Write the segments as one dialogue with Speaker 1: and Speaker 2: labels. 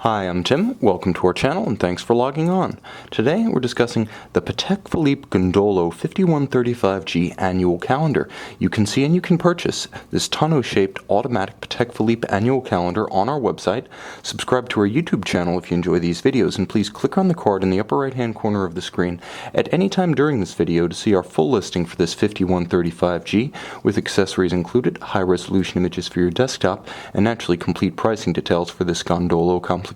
Speaker 1: Hi, I'm Tim. Welcome to our channel and thanks for logging on. Today we're discussing the Patek Philippe Gondolo 5135G annual calendar. You can see and you can purchase this tonneau-shaped automatic Patek Philippe annual calendar on our website. Subscribe to our YouTube channel if you enjoy these videos, and please click on the card in the upper right hand corner of the screen at any time during this video to see our full listing for this 5135G with accessories included, high resolution images for your desktop, and naturally complete pricing details for this Gondolo complication.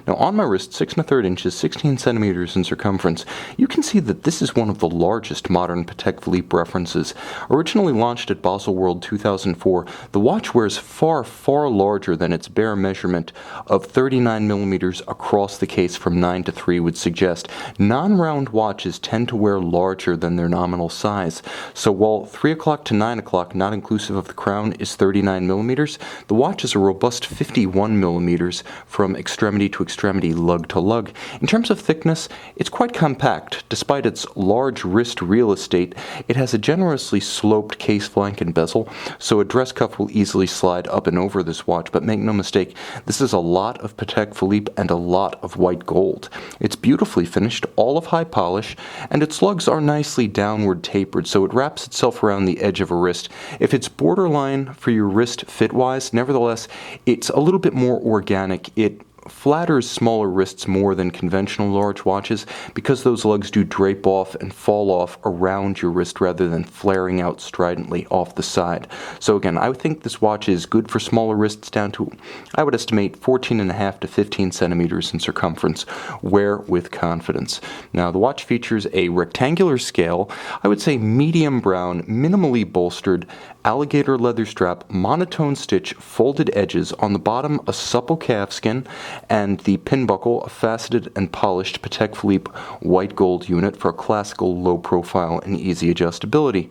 Speaker 1: Now on my wrist, 6 1/3 inches, 16 centimeters in circumference, you can see that this is one of the largest modern Patek Philippe references. Originally launched at Basel World 2004, the watch wears far larger than its bare measurement of 39 millimeters across the case from 9 to 3 would suggest. Non-round watches tend to wear larger than their nominal size. So while 3 o'clock to 9 o'clock, not inclusive of the crown, is 39 millimeters, the watch is a robust 51 millimeters from extremity to extremity, lug to lug. In terms of thickness, it's quite compact. Despite its large wrist real estate, it has a generously sloped case flank and bezel, so a dress cuff will easily slide up and over this watch, but make no mistake, this is a lot of Patek Philippe and a lot of white gold. It's beautifully finished, all of high polish, and its lugs are nicely downward tapered, so it wraps itself around the edge of a wrist. If it's borderline for your wrist fit-wise, nevertheless, it's a little bit more organic. It flatters smaller wrists more than conventional large watches because those lugs do drape off and fall off around your wrist rather than flaring out stridently off the side. So again, I think this watch is good for smaller wrists down to, I would estimate, 14.5 to 15 centimeters in circumference. Wear with confidence. Now the watch features a rectangular scale, I would say medium brown, minimally bolstered, alligator leather strap, monotone stitch, folded edges, on the bottom a supple calfskin, and the pin buckle, a faceted and polished Patek Philippe white gold unit for a classical low profile and easy adjustability.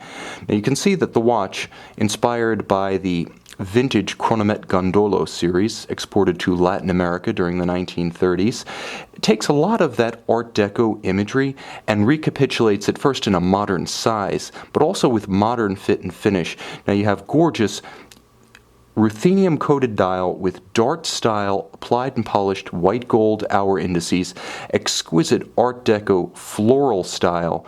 Speaker 1: Now you can see that the watch, inspired by the vintage Chronomet Gondolo series exported to Latin America during the 1930s, takes a lot of that Art Deco imagery and recapitulates it first in a modern size, but also with modern fit and finish. Now you have gorgeous ruthenium coated dial with dart style applied and polished white gold hour indices, exquisite Art Deco floral style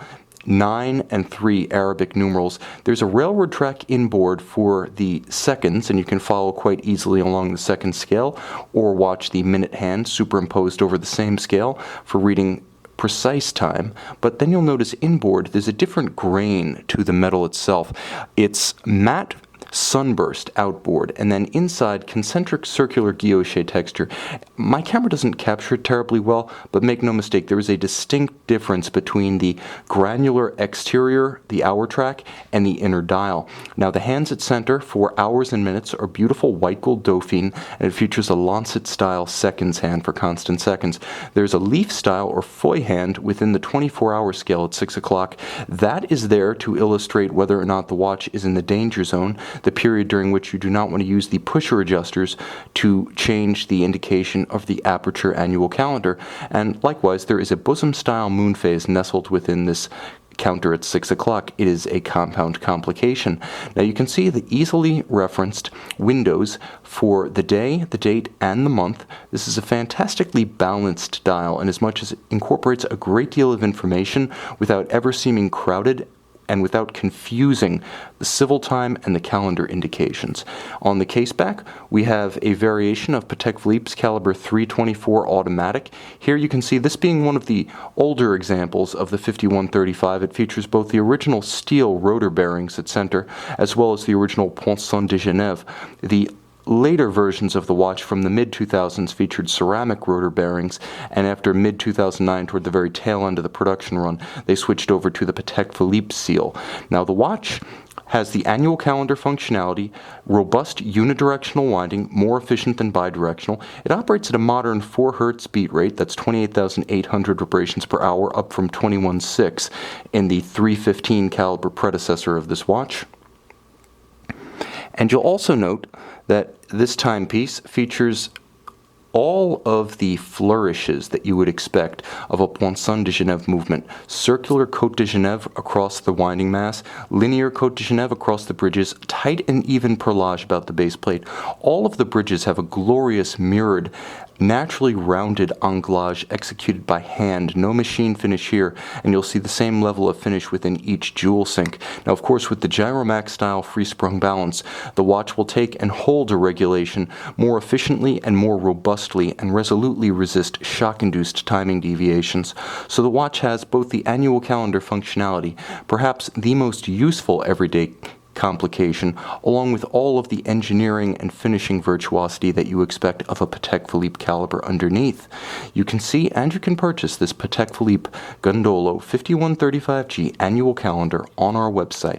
Speaker 1: 9 and 3 Arabic numerals. There's a railroad track inboard for the seconds, and you can follow quite easily along the second scale or watch the minute hand superimposed over the same scale for reading precise time. But then you'll notice inboard there's a different grain to the metal itself. It's matte sunburst outboard, and then inside concentric circular guilloche texture. My camera doesn't capture it terribly well, but make no mistake, there is a distinct difference between the granular exterior, the hour track, and the inner dial. Now the hands at center for hours and minutes are beautiful white gold Dauphine, and it features a lancet style seconds hand for constant seconds. There's a leaf style or foy hand within the 24-hour scale at 6 o'clock. That is there to illustrate whether or not the watch is in the danger zone, the period during which you do not want to use the pusher adjusters to change the indication of the aperture annual calendar. And likewise, there is a bosom style moonphase nestled within this counter at 6 o'clock. It is a compound complication. Now you can see the easily referenced windows for the day, the date, and the month. This is a fantastically balanced dial, and as much as it incorporates a great deal of information without ever seeming crowded and without confusing the civil time and the calendar indications. On the case back, we have a variation of Patek Philippe's caliber 324 automatic. Here you can see this being one of the older examples of the 5135. It features both the original steel rotor bearings at center as well as the original Poinçon de Genève. The later versions of the watch from the mid-2000s featured ceramic rotor bearings, and after mid-2009, toward the very tail end of the production run, they switched over to the Patek Philippe seal. Now the watch has the annual calendar functionality, robust unidirectional winding, more efficient than bidirectional. It operates at a modern 4 Hz beat rate, that's 28,800 vibrations per hour, up from 21.6 in the 315 caliber predecessor of this watch. And you'll also note that this timepiece features all of the flourishes that you would expect of a Poinçon de Genève movement. Circular Côte de Genève across the winding mass, linear Côte de Genève across the bridges, tight and even perlage about the base plate. All of the bridges have a glorious mirrored naturally rounded anglage executed by hand, no machine finish here, and you'll see the same level of finish within each jewel sink. Now, of course, with the Gyromax style free-sprung balance, the watch will take and hold a regulation more efficiently and more robustly and resolutely resist shock-induced timing deviations. So the watch has both the annual calendar functionality, perhaps the most useful everyday complication, along with all of the engineering and finishing virtuosity that you expect of a Patek Philippe caliber underneath. You can see and you can purchase this Patek Philippe Gondolo 5135G annual calendar on our website.